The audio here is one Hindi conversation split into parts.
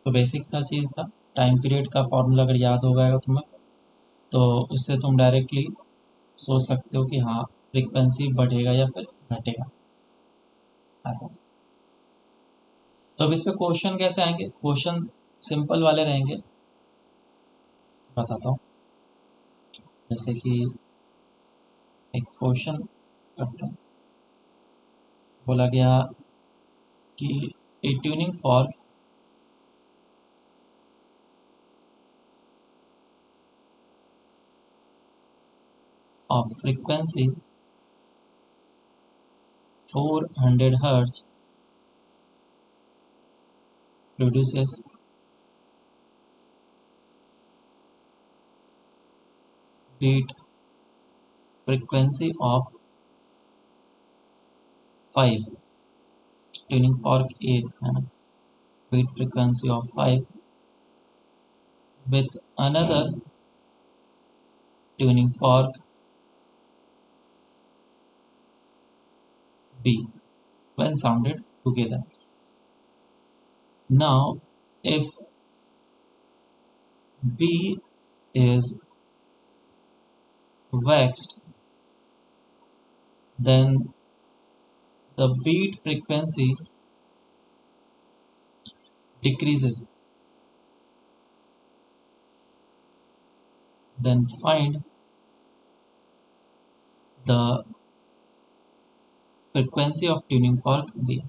तो बेसिक सा चीज़ था। टाइम पीरियड का फॉर्मूला अगर याद हो गया तुम्हें तो उससे तुम डायरेक्टली सोच सकते हो कि हाँ फ्रीक्वेंसी बढ़ेगा या फिर घटेगा, ऐसा। तो अब इस पे क्वेश्चन कैसे आएंगे? क्वेश्चन सिंपल वाले रहेंगे, बताता हूँ। जैसे कि एक क्वेश्चन करते हैं। बोला गया कि ए tuning fork of frequency 400 Hz produces beat frequency of 5. Tuning fork A है ना, beat frequency of 5 with another tuning fork B when sounded together. Now, if B is waxed, then the beat frequency decreases. Then find the frequency of tuning fork B.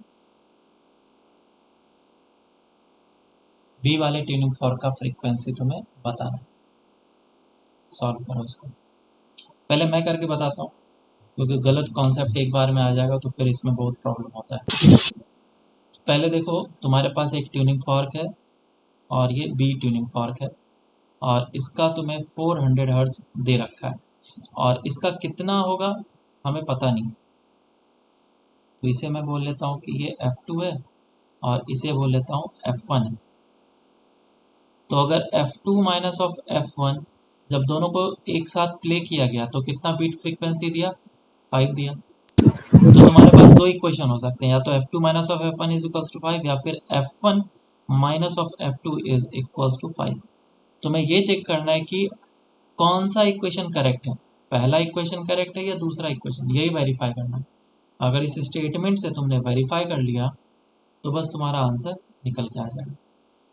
B वाले ट्यूनिंग फॉर्क का फ्रीक्वेंसी तुम्हें बताना है। सॉल्व करो इसको। पहले मैं करके बताता हूँ, क्योंकि गलत कॉन्सेप्ट एक बार में आ जाएगा तो फिर इसमें बहुत प्रॉब्लम होता है। पहले देखो, तुम्हारे पास एक ट्यूनिंग फॉर्क है और ये बी ट्यूनिंग फॉर्क है, और इसका तुम्हें 400 हर्ट्ज दे रखा है, और इसका कितना होगा हमें पता नहीं। तो इसे मैं बोल लेता हूँ कि ये F2 है और इसे बोल लेता हूँ F1 है। तो अगर F2 माइनस ऑफ F1 जब दोनों को एक साथ प्ले किया गया तो कितना बीट फ्रीक्वेंसी दिया? 5 दिया। तो तुम्हारे पास दो इक्वेशन हो सकते हैं, या तो F2 minus of F1 is equals to 5 या फिर F1 minus of F2 is equals to 5। तुम्हें ये चेक करना है कि कौन सा इक्वेशन करेक्ट है, पहला इक्वेशन करेक्ट है या दूसरा इक्वेशन, यही वेरीफाई करना है। अगर इस स्टेटमेंट से तुमने वेरीफाई कर लिया तो बस तुम्हारा आंसर निकल के आ जाएगा।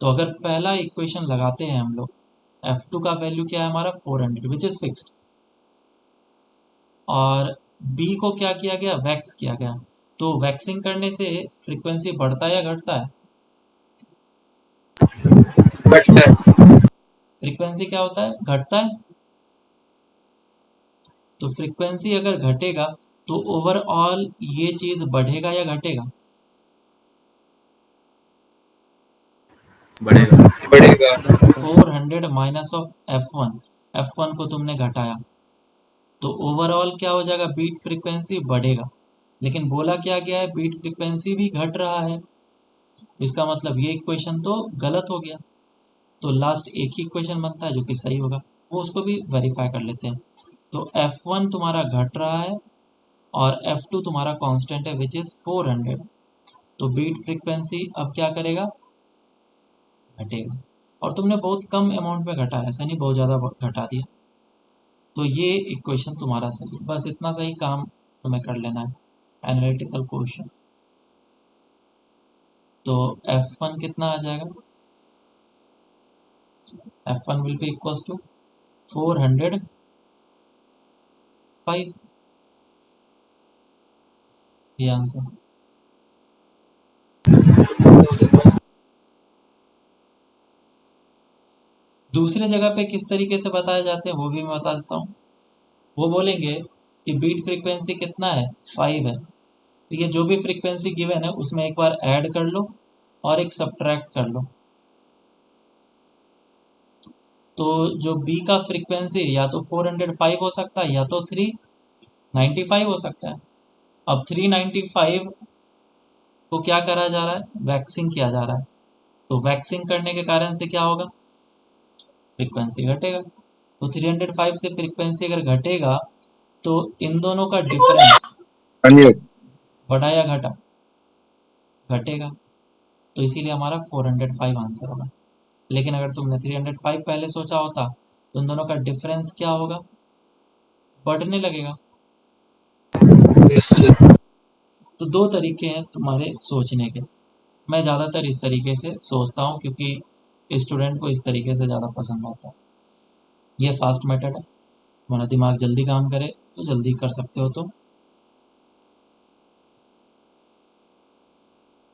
तो अगर पहला इक्वेशन लगाते हैं हम लोग, F2 का वैल्यू क्या है हमारा 400 विच इज फिक्स्ड, और B को क्या किया गया? वैक्स किया गया। तो वैक्सिंग करने से फ्रीक्वेंसी बढ़ता है या घटता है? घटता है। फ्रीक्वेंसी क्या होता है? घटता है। तो फ्रीक्वेंसी अगर घटेगा तो ओवरऑल ये चीज बढ़ेगा या घटेगा? बढ़ेगा। बढ़ेगा। 400 माइनस ऑफ F1 को तुमने घटाया तो ओवरऑल क्या हो जाएगा? बीट फ्रीक्वेंसी बढ़ेगा। लेकिन बोला क्या गया है? बीट फ्रीक्वेंसी भी घट रहा है। तो इसका मतलब ये इक्वेशन तो गलत हो गया। तो लास्ट एक ही इक्वेशन बनता है जो कि सही होगा, वो उसको भी वेरीफाई कर लेते हैं। तो F1 तुम्हारा घट रहा है और F2 तुम्हारा कांस्टेंट है विच इज 400। तो बीट फ्रीक्वेंसी अब क्या करेगा? घटेगा। और तुमने बहुत कम अमाउंट में घटा है, ऐसा नहीं बहुत ज़्यादा घटा दिया। तो ये इक्वेशन तुम्हारा सही है। बस इतना सही काम तुम्हें कर लेना है, एनालिटिकल क्वेश्चन। तो F1 कितना आ जाएगा? F1 will be equals to 405, ये आंसर। दूसरे जगह पे किस तरीके से बताए जाते हैं वो भी मैं बता देता हूँ। वो बोलेंगे कि बीट फ्रीक्वेंसी कितना है? 5 है। तो ये जो भी फ्रीक्वेंसी गिवन है उसमें एक बार ऐड कर लो और एक सब्ट्रैक्ट कर लो। तो जो बी का फ्रीक्वेंसी या तो 405 हो सकता है या तो 395 हो सकता है। अब 395 को क्या करा जा रहा है? वैक्सिंग किया जा रहा है। तो वैक्सिंग करने के कारण से क्या होगा? फ्रीक्वेंसी घटेगा। तो 305 से फ्रीक्वेंसी अगर घटेगा तो इन दोनों का डिफरेंस बढ़ा या घटा? घटेगा। तो इसीलिए हमारा 405 आंसर होगा। लेकिन अगर तुमने 305 पहले सोचा होता तो उन दोनों का डिफरेंस क्या होगा, बढ़ने लगेगा। निश्चित। तो दो तरीके हैं तुम्हारे सोचने के। मैं ज़्यादातर इस तरीके से सोचता हूँ क्योंकि स्टूडेंट को इस तरीके से ज़्यादा पसंद आता है। ये फास्ट मेथड है, तुम्हारा दिमाग जल्दी काम करे तो जल्दी कर सकते हो तुम।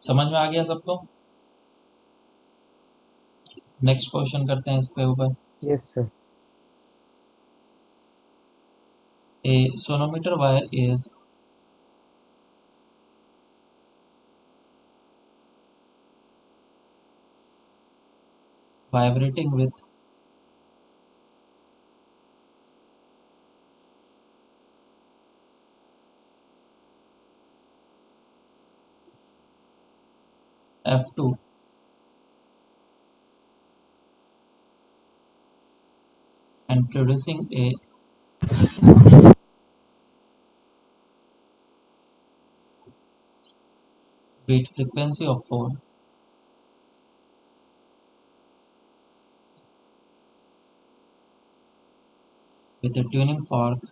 समझ में आ गया सबको? नेक्स्ट क्वेश्चन करते हैं इसके ऊपर। Yes, sir. A sonometer wire is vibrating with F2 and producing a beat frequency of 4 with a tuning fork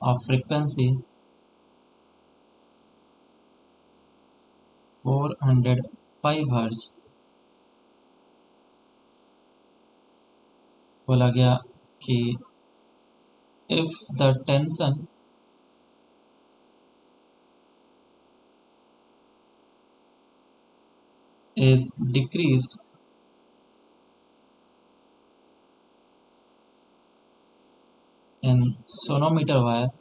of frequency 405 Hz। बोला गया कि if the tension is decreased in sonometer wire,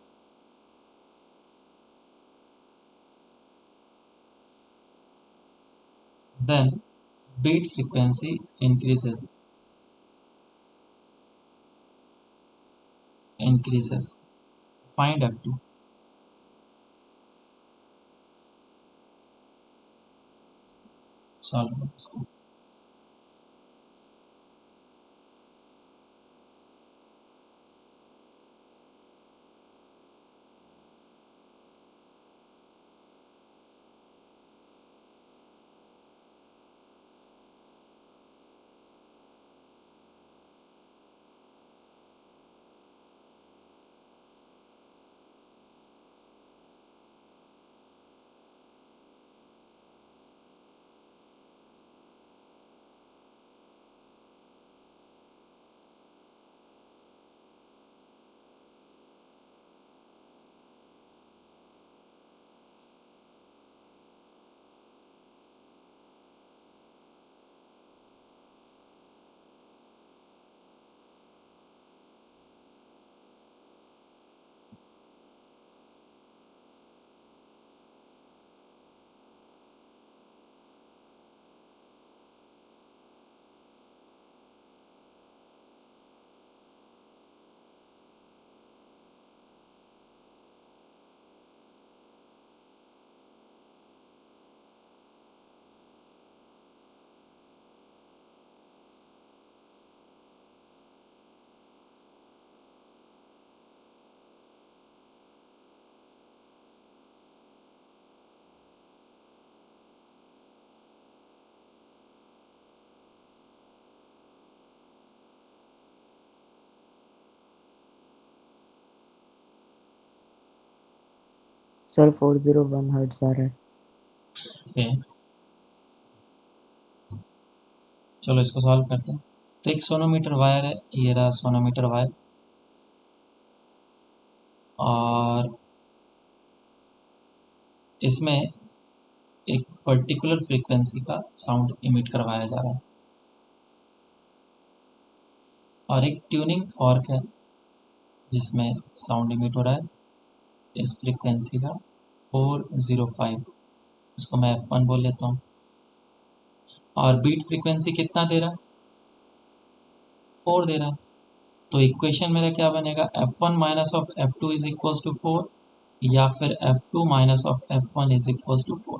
then beat frequency increases. Find F2। Solve करो इसको। Sir, 401 hertz आ रहा है। ओके, चलो इसको सॉल्व करते हैं। तो एक सोनोमीटर वायर है, ये रहा सोनोमीटर वायर, और इसमें एक पर्टिकुलर फ्रीक्वेंसी का साउंड इमिट करवाया जा रहा है, और एक ट्यूनिंग फॉर्क है जिसमें साउंड इमिट हो रहा है इस फ्रीक्वेंसी का 405, उसको मैं F1 बोल लेता हूँ। और बीट फ्रीक्वेंसी कितना दे रहा है, 4 दे रहा है। तो इक्वेशन मेरा क्या बनेगा, F1 minus of F2 is equals to 4, या फिर F2 minus of F1 is equals to 4।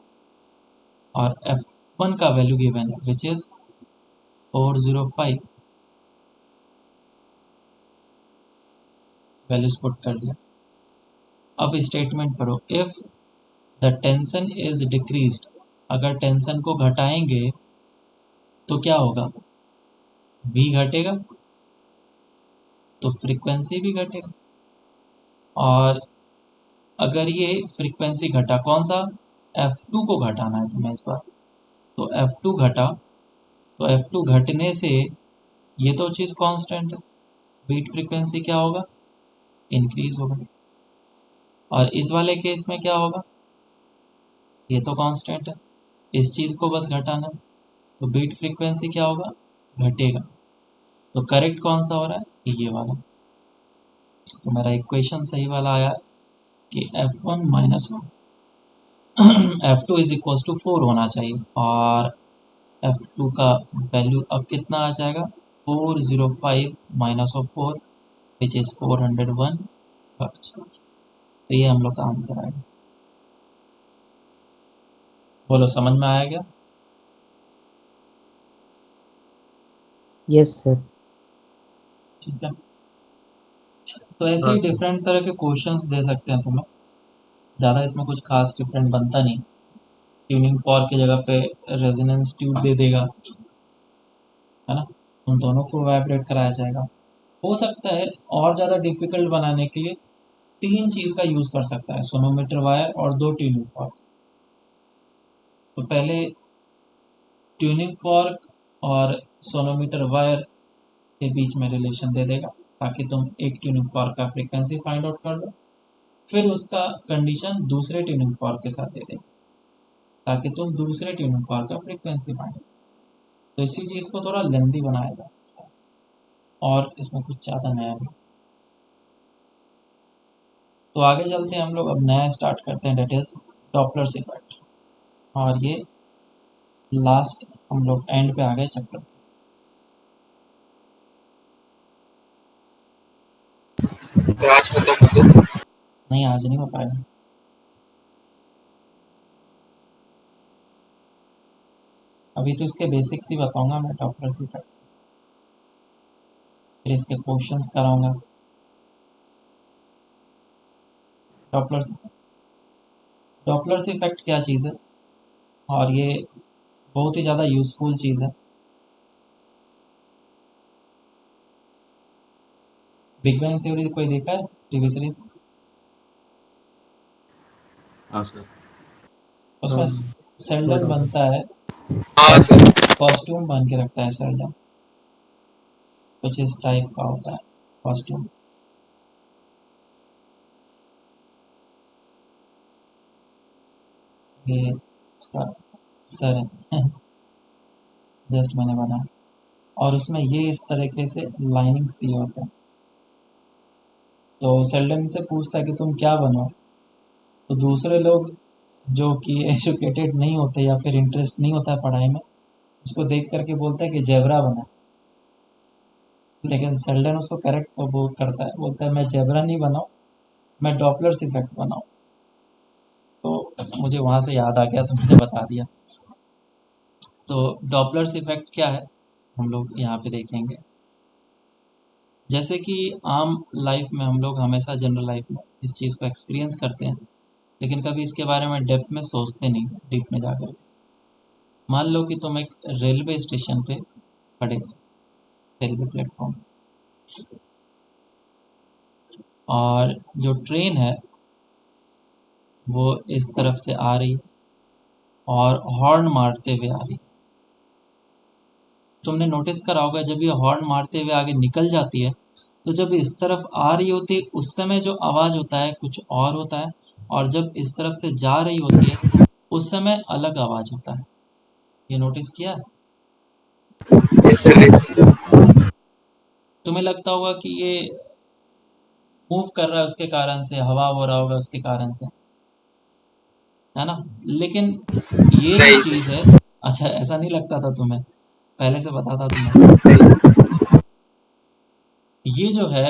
और F1 का वैल्यू गिवन है विच इज 405, वैल्यूज पुट कर दिया। अब स्टेटमेंट पढ़ो, if the tension is decreased, अगर टेंशन को घटाएंगे तो क्या होगा, v घटेगा तो फ्रीक्वेंसी भी घटेगा। और अगर ये फ्रीक्वेंसी घटा, कौन सा, f2 को घटाना है तुम्हें इस बार, तो f2 घटा, तो f2 घटने से ये तो चीज़ कांस्टेंट है, बीट फ्रीक्वेंसी क्या होगा, इंक्रीज होगा। और इस वाले केस में क्या होगा, ये तो कांस्टेंट है, इस चीज़ को बस घटाना है, तो बीट फ्रीक्वेंसी क्या होगा, घटेगा। तो करेक्ट कौन सा हो रहा है, ये वाला। तो मेरा इक्वेशन सही वाला आया कि f1 minus f2 is equal to 4 होना चाहिए, और f2 का वैल्यू अब कितना आ जाएगा, 405 minus of 4 which is 401 hertz. तो ये हम लोग का आंसर आएगा। बोलो समझ में आया क्या? Yes, sir. ठीक है, तो ऐसे ही डिफरेंट तरह के क्वेश्चंस दे सकते हैं तुम्हें, ज़्यादा इसमें कुछ खास डिफरेंट बनता नहीं। ट्यूनिंग फॉर्क की जगह पे रेजोनेंस ट्यूब दे देगा, है ना, उन दोनों को वाइब्रेट कराया जाएगा। हो सकता है और ज़्यादा डिफिकल्ट बनाने के लिए 3 चीज़ का यूज़ कर सकता है, सोनोमीटर वायर और 2 ट्यूनिंग फॉर्क। तो पहले ट्यूनिंग फॉर्क और सोनोमीटर वायर के बीच में रिलेशन दे देगा, ताकि तुम एक ट्यूनिंग फॉर्क का फ्रीक्वेंसी फाइंड आउट कर लो, फिर उसका कंडीशन दूसरे ट्यूनिंग फॉर्क के साथ दे देगा, ताकि तुम दूसरे ट्यूनिंग फॉर्क का फ्रीक्वेंसी फाइंड। तो इसी चीज़ को थोड़ा लेंदी बनाया जा सकता है, और इसमें कुछ ज़्यादा नया नहीं। तो आगे चलते हैं हम लोग, अब नया स्टार्ट करते हैं, डेट इज डॉपलर्स इफेक्ट। और ये लास्ट हम लोग एंड पे आ गए चैप्टर। तो आज खत्म हो गया। नहीं, आज नहीं हो पाएगा। अभी तो इसके बेसिक्स ही बताऊंगा मैं, डॉपलर्स इफेक्ट, फिर इसके क्वेश्चंस कराऊंगा। डॉपलर्स डॉपलर्स इफेक्ट क्या चीज़ है, और ये बहुत ही ज़्यादा यूज़फुल चीज़ है। बिग बैंग थ्योरी कोई देखा है, टीवी सीरीज? हाँ सर। उसमें सेल्डन बनता है, हाँ सर। कॉस्ट्यूम बन के रखता है सेल्डन, कुछ इस टाइप का होता है कॉस्ट्यूम। ये उसका सर है जस्ट मैंने बनाया, और उसमें ये इस तरीके से लाइनिंग्स दिए होते हैं। तो सेल्डन से पूछता है कि तुम क्या बनो, तो दूसरे लोग जो कि एजुकेटेड नहीं होते या फिर इंटरेस्ट नहीं होता है पढ़ाई में, उसको देख करके बोलता है कि जेबरा बना। लेकिन सेल्डन उसको करेक्ट वो करता है, बोलता है मैं जेबरा नहीं बनाऊँ, मैं डॉपलर्स इफेक्ट बनाऊँ। तो मुझे वहाँ से याद आ गया तो मैंने बता दिया। तो डॉपलर्स इफेक्ट क्या है हम लोग यहाँ पे देखेंगे। जैसे कि आम लाइफ में हम लोग हमेशा जनरल लाइफ में इस चीज़ को एक्सपीरियंस करते हैं, लेकिन कभी इसके बारे में डेप्थ में सोचते नहीं, डीप में जाकर। मान लो कि तुम एक रेलवे स्टेशन पे खड़े हो, रेलवे प्लेटफॉर्म, और जो ट्रेन है वो इस तरफ से आ रही और हॉर्न मारते हुए आ रही। तुमने नोटिस करा होगा जब ये हॉर्न मारते हुए आगे निकल जाती है, तो जब इस तरफ आ रही होती है उस समय जो आवाज़ होता है कुछ और होता है, और जब इस तरफ से जा रही होती है उस समय अलग आवाज़ होता है। ये नोटिस किया? Yes sir, yes sir. तुम्हें लगता होगा कि ये मूव कर रहा है उसके कारण से, हवा हो रहा होगा उसके कारण से, है ना, लेकिन ये जो नहीं चीज़ है, सर, अच्छा ऐसा नहीं लगता था तुम्हें, पहले से बताता तुम्हें, नहीं। ये जो है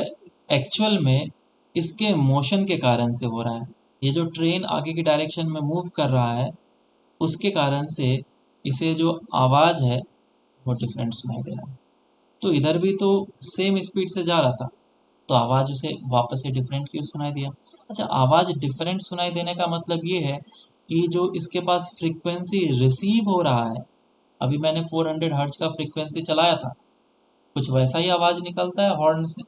एक्चुअल में इसके मोशन के कारण से हो रहा है। ये जो ट्रेन आगे की डायरेक्शन में मूव कर रहा है उसके कारण से इसे जो आवाज़ है वो डिफरेंट सुनाई दे रहा है। तो इधर भी तो सेम स्पीड से जा रहा था, तो आवाज़ उसे वापस से डिफरेंट क्यों सुनाई दिया। अच्छा, आवाज़ डिफरेंट सुनाई देने का मतलब ये है कि जो इसके पास फ्रीक्वेंसी रिसीव हो रहा है, अभी मैंने 400 हर्ट्ज का फ्रीक्वेंसी चलाया था, कुछ वैसा ही आवाज़ निकलता है हॉर्न से,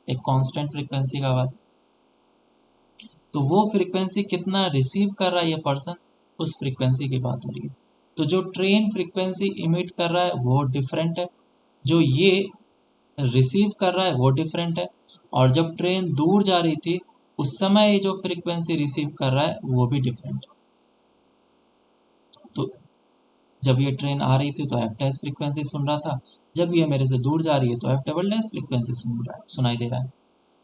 एक कांस्टेंट फ्रीक्वेंसी का आवाज़। तो वो फ्रीक्वेंसी कितना रिसीव कर रहा है ये पर्सन, उस फ्रीक्वेंसी की बात हो रही है। तो जो ट्रेन फ्रीक्वेंसी इमिट कर रहा है वो डिफरेंट है, जो ये रिसीव कर रहा है वो डिफरेंट है, और जब ट्रेन दूर जा रही थी उस समय ये जो फ्रीक्वेंसी रिसीव कर रहा है वो भी डिफरेंट है। तो जब ये ट्रेन आ रही थी तो एफ डैश फ्रीक्वेंसी सुन रहा था, जब ये मेरे से दूर जा रही है तो एफ डबल डैश फ्रीक्वेंसी सुनाई दे रहा है।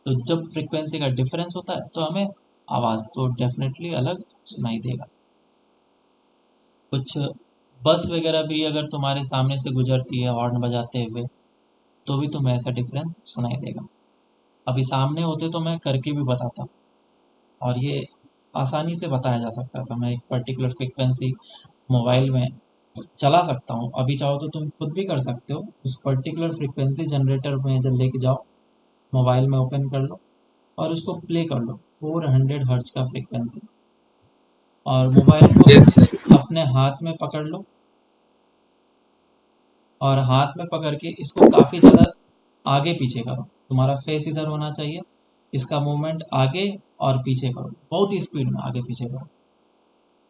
तो जब फ्रीक्वेंसी का डिफरेंस होता है तो हमें आवाज़ तो डेफिनेटली अलग सुनाई देगा। कुछ बस वगैरह भी अगर तुम्हारे सामने से गुजरती है हॉर्न बजाते हुए तो भी तुम्हें ऐसा डिफरेंस सुनाई देगा। अभी सामने होते तो मैं करके भी बताता, और ये आसानी से बताया जा सकता था। मैं एक पर्टिकुलर फ्रीक्वेंसी मोबाइल में चला सकता हूँ, अभी चाहो तो तुम खुद भी कर सकते हो। उस पर्टिकुलर फ्रीक्वेंसी जनरेटर में जब लेके जाओ, मोबाइल में ओपन कर लो और उसको प्ले कर लो 400 हर्ट्ज का फ्रीक्वेंसी, और मोबाइल को यस सर। अपने हाथ में पकड़ लो, और हाथ में पकड़ के इसको काफ़ी ज़्यादा आगे पीछे करो। तुम्हारा फेस इधर होना चाहिए, इसका मूवमेंट आगे और पीछे करो, बहुत ही स्पीड में आगे पीछे करो।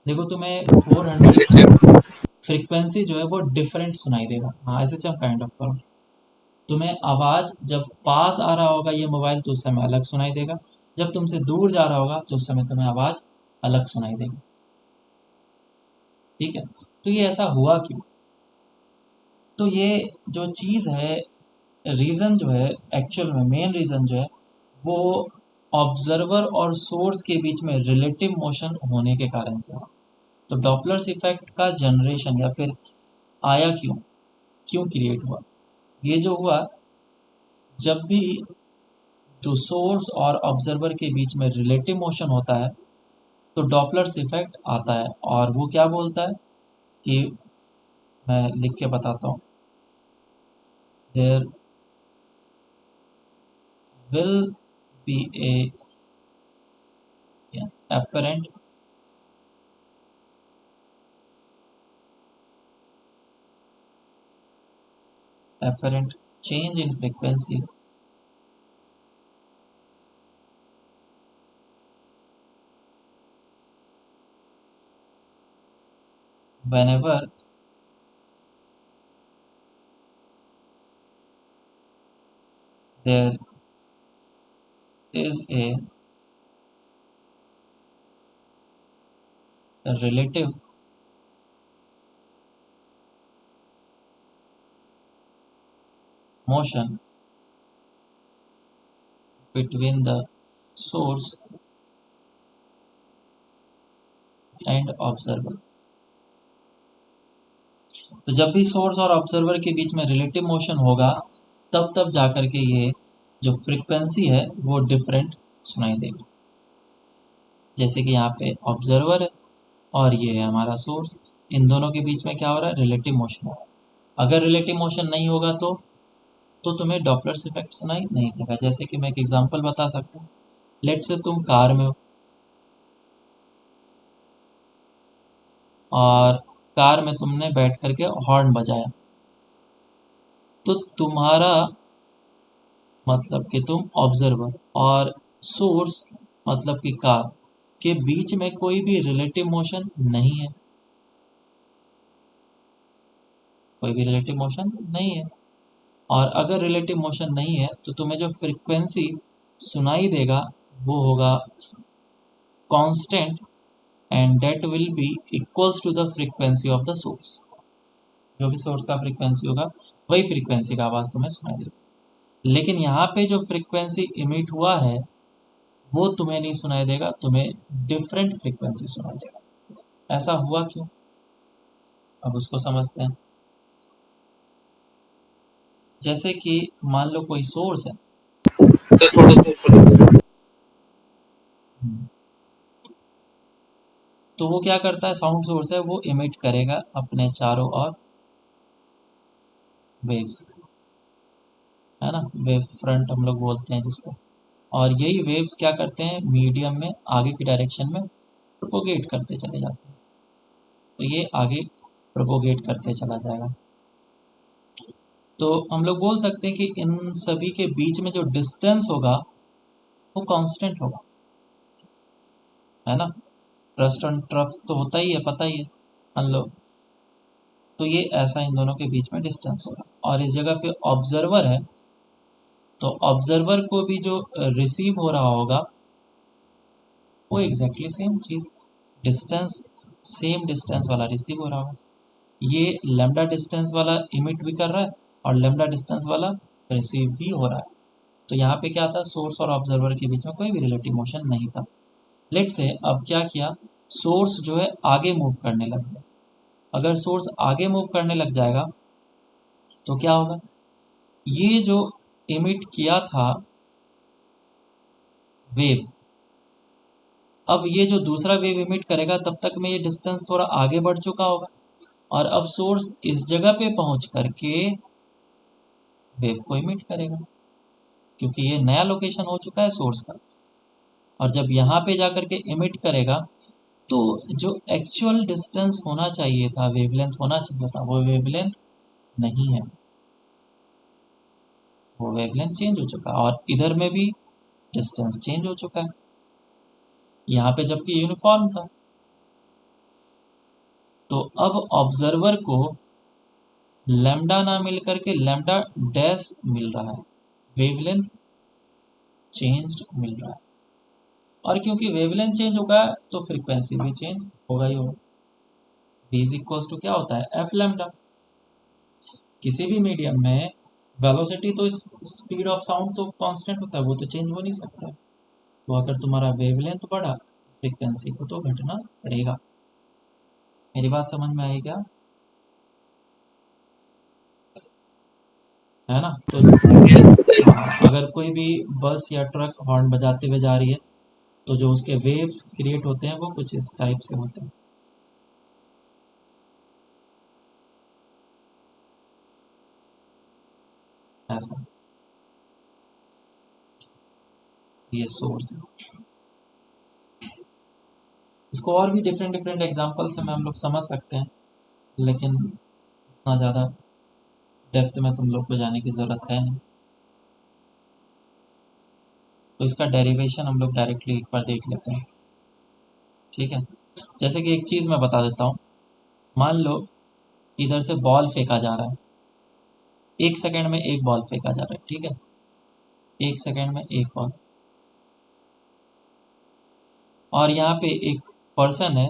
देखो तुम्हें 400 SHM। फ्रीक्वेंसी जो है वो डिफरेंट सुनाई देगा। हाँ, ऐसे चम काइंड ऑफ करो। तुम्हें आवाज़ जब पास आ रहा होगा ये मोबाइल तो उस समय अलग सुनाई देगा, जब तुमसे दूर जा रहा होगा तो उस समय तुम्हें आवाज़ अलग सुनाई देगी। ठीक है, तो ये ऐसा हुआ क्यों? तो ये जो चीज़ है, रीज़न जो है, एक्चुअल में मेन रीज़न जो है वो ऑब्जर्वर और सोर्स के बीच में रिलेटिव मोशन होने के कारण से है। तो डॉपलर्स इफेक्ट का जनरेशन या फिर आया क्यों, क्यों क्रिएट हुआ? ये जो हुआ, जब भी तो सोर्स और ऑब्जर्वर के बीच में रिलेटिव मोशन होता है तो डॉपलर्स इफेक्ट आता है, और वो क्या बोलता है कि, मैं लिख के बताता हूँ, there will be a apparent change in frequency whenever there is a relative motion between the source and observer। तो जब भी सोर्स और ऑब्जर्वर के बीच में रिलेटिव मोशन होगा तब तब जाकर के ये जो फ्रीक्वेंसी है वो डिफरेंट सुनाई देगी। जैसे कि यहाँ पे ऑब्जर्वर है और ये है हमारा सोर्स, इन दोनों के बीच में क्या हो रहा है, रिलेटिव मोशन हो रहा है। अगर रिलेटिव मोशन नहीं होगा तो तुम्हें डॉपलर्स इफेक्ट सुनाई नहीं देगा। जैसे कि मैं एक एग्जांपल बता सकता हूँ, लेट से तुम कार में हो और कार में तुमने बैठ करके हॉर्न बजाया, तो तुम्हारा मतलब कि तुम ऑब्जर्वर और सोर्स मतलब कि कार के बीच में कोई भी रिलेटिव मोशन नहीं है, कोई भी रिलेटिव मोशन नहीं है। और अगर रिलेटिव मोशन नहीं है तो तुम्हें जो फ्रीक्वेंसी सुनाई देगा वो होगा constant, and that will be equals to the frequency of the source. जो भी सोर्स का फ्रीक्वेंसी होगा वही फ्रीक्वेंसी का आवाज़ तुम्हें सुनाई देगा। लेकिन यहाँ पे जो फ्रीक्वेंसी इमिट हुआ है वो तुम्हें नहीं सुनाई देगा, तुम्हें डिफरेंट फ्रीक्वेंसी सुनाई देगा। ऐसा हुआ क्यों, अब उसको समझते हैं। जैसे कि मान लो कोई सोर्स है, सर थोड़ा सा ऊपर लो। तो वो क्या करता है, साउंड सोर्स है, वो इमिट करेगा अपने चारों ओर वेव्स, है ना। ना, वेव फ्रंट हम लोग बोलते हैं जिसको। और यही वेव्स क्या करते हैं, मीडियम में आगे की डायरेक्शन में प्रोपोगेट करते चले जाते हैं। तो ये आगे प्रोपोगेट करते चला जाएगा। तो हम लोग बोल सकते हैं कि इन सभी के बीच में जो डिस्टेंस होगा वो कांस्टेंट होगा, है ना। ट्रस्ट एंड ट्रफ्स तो होता ही है, पता ही है हम लोग। तो ये ऐसा इन दोनों के बीच में डिस्टेंस होगा। और इस जगह पे ऑब्जर्वर है, तो ऑब्जर्वर को भी जो रिसीव हो रहा होगा वो एग्जैक्टली सेम चीज़, डिस्टेंस, सेम डिस्टेंस वाला रिसीव हो रहा होगा। ये लेमडा डिस्टेंस वाला इमिट भी कर रहा है और लेमडा डिस्टेंस वाला रिसीव भी हो रहा है। तो यहाँ पे क्या था, सोर्स और ऑब्जर्वर के बीच में कोई भी रिलेटिव मोशन नहीं था। लेट से अब क्या किया, सोर्स जो है आगे मूव करने लग गया। अगर सोर्स आगे मूव करने लग जाएगा तो क्या होगा, ये जो इमिट किया था वेव, अब ये जो दूसरा वेव इमिट करेगा तब तक में ये डिस्टेंस थोड़ा आगे बढ़ चुका होगा। और अब सोर्स इस जगह पे पहुंच करके वेव को इमिट करेगा, क्योंकि ये नया लोकेशन हो चुका है सोर्स का। और जब यहाँ पे जाकर के इमिट करेगा तो जो एक्चुअल डिस्टेंस होना चाहिए था, वेवलेंथ होना चाहिए था, वो वेवलेंथ नहीं है, वो वेवलेंथ चेंज हो चुका है। और इधर में भी डिस्टेंस चेंज हो चुका है, यहाँ पे जबकि यूनिफॉर्म था। तो अब ऑब्जर्वर को लैम्डा ना मिल करके लैम्डा डैश मिल रहा है, वेवलेंथ चेंज मिल रहा है। और क्योंकि वेवलेंथ चेंज होगा तो फ्रीक्वेंसी भी चेंज होगा ही होगा। v इज इक्वल्स टू क्या होता है, एफ लैम्डा। किसी भी मीडियम में वेलोसिटी तो स्पीड ऑफ साउंड तो कांस्टेंट होता है, वो तो चेंज हो नहीं सकता। तो अगर तुम्हारा वेवलेंथ बढ़ा, फ्रीक्वेंसी को तो घटना पड़ेगा। मेरी बात समझ में आई क्या, है ना। तो हाँ, अगर कोई भी बस या ट्रक हॉर्न बजाते हुए जा रही है तो जो उसके वेव्स क्रिएट होते हैं वो कुछ इस टाइप से होते हैं, ऐसा। ये सोर्स है। इसको और भी डिफरेंट डिफरेंट एग्जांपल से हम लोग समझ सकते हैं, लेकिन उतना ज़्यादा डेप्थ में तुम लोग को जाने की ज़रूरत है नहीं। तो इसका डेरिवेशन हम लोग डायरेक्टली एक बार देख लेते हैं, ठीक है। जैसे कि एक चीज़ मैं बता देता हूँ, मान लो इधर से बॉल फेंका जा रहा है, 1 सेकेंड में एक बॉल फेंका जा रहा है, ठीक है, 1 सेकेंड में एक बॉल। और यहाँ पे एक पर्सन है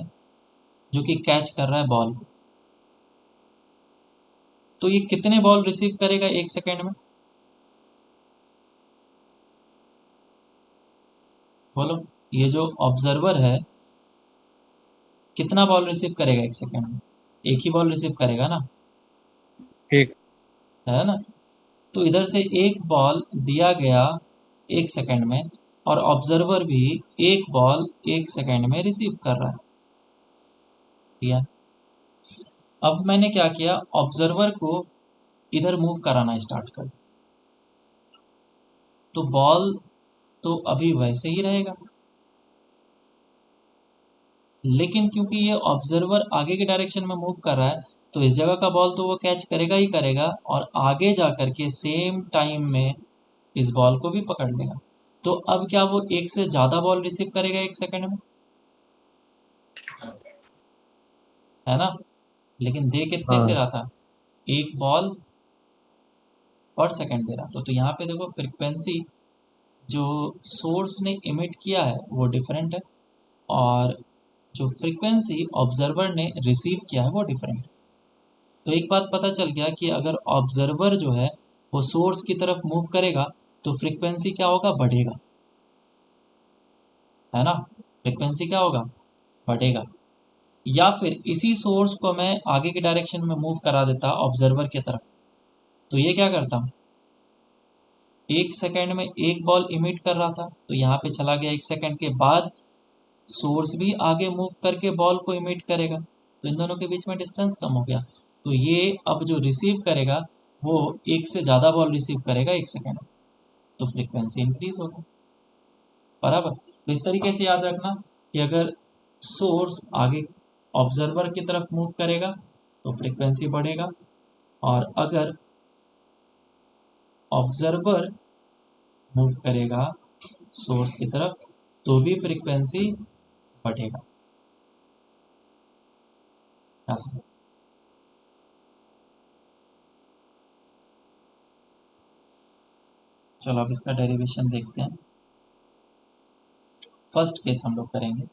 जो कि कैच कर रहा है बॉल को। तो ये कितने बॉल रिसीव करेगा 1 सेकेंड में, बोलो। ये जो ऑब्जर्वर है कितना बॉल रिसीव करेगा 1 सेकेंड में, एक ही बॉल रिसीव करेगा ना, एक है ना। तो इधर से एक बॉल दिया गया 1 सेकेंड में, और ऑब्जर्वर भी एक बॉल 1 सेकेंड में रिसीव कर रहा है, ठीक है। अब मैंने क्या किया, ऑब्जर्वर को इधर मूव कराना स्टार्ट कर, तो बॉल तो अभी वैसे ही रहेगा, लेकिन क्योंकि ये ऑब्जर्वर आगे के डायरेक्शन में मूव कर रहा है तो इस जगह का बॉल तो वो कैच करेगा ही करेगा, और आगे जा कर के सेम टाइम में इस बॉल को भी पकड़ लेगा। तो अब क्या वो एक से ज़्यादा बॉल रिसीव करेगा 1 सेकेंड में, है ना। लेकिन दे कितने से हाँ रहा था, एक बॉल पर सेकेंड दे रहा था। तो यहाँ पे देखो फ्रिक्वेंसी जो सोर्स ने इमिट किया है वो डिफरेंट है, और जो फ्रिक्वेंसी ऑब्जर्वर ने रिसीव किया है वो डिफरेंट है। तो एक बात पता चल गया कि अगर ऑब्जर्वर जो है वो सोर्स की तरफ मूव करेगा तो फ्रिक्वेंसी क्या होगा, बढ़ेगा, है ना। फ्रिक्वेंसी क्या होगा, बढ़ेगा। या फिर इसी सोर्स को मैं आगे के डायरेक्शन में मूव करा देता ऑब्जर्वर की तरफ, तो ये क्या करता, 1 सेकेंड में एक बॉल इमिट कर रहा था तो यहाँ पे चला गया, 1 सेकेंड के बाद सोर्स भी आगे मूव करके बॉल को इमिट करेगा, तो इन दोनों के बीच में डिस्टेंस कम हो गया। तो ये अब जो रिसीव करेगा वो एक से ज़्यादा बॉल रिसीव करेगा 1 सेकेंड, तो फ्रीक्वेंसी इंक्रीज होगा। बराबर। तो इस तरीके से याद रखना कि अगर सोर्स आगे ऑब्जर्वर की तरफ मूव करेगा तो फ्रीक्वेंसी बढ़ेगा, और अगर ऑब्जर्वर मूव करेगा सोर्स की तरफ तो भी फ्रीक्वेंसी बढ़ेगा। ऐसा। चलो अब इसका डेरिवेशन देखते हैं। फर्स्ट केस हम लोग करेंगे,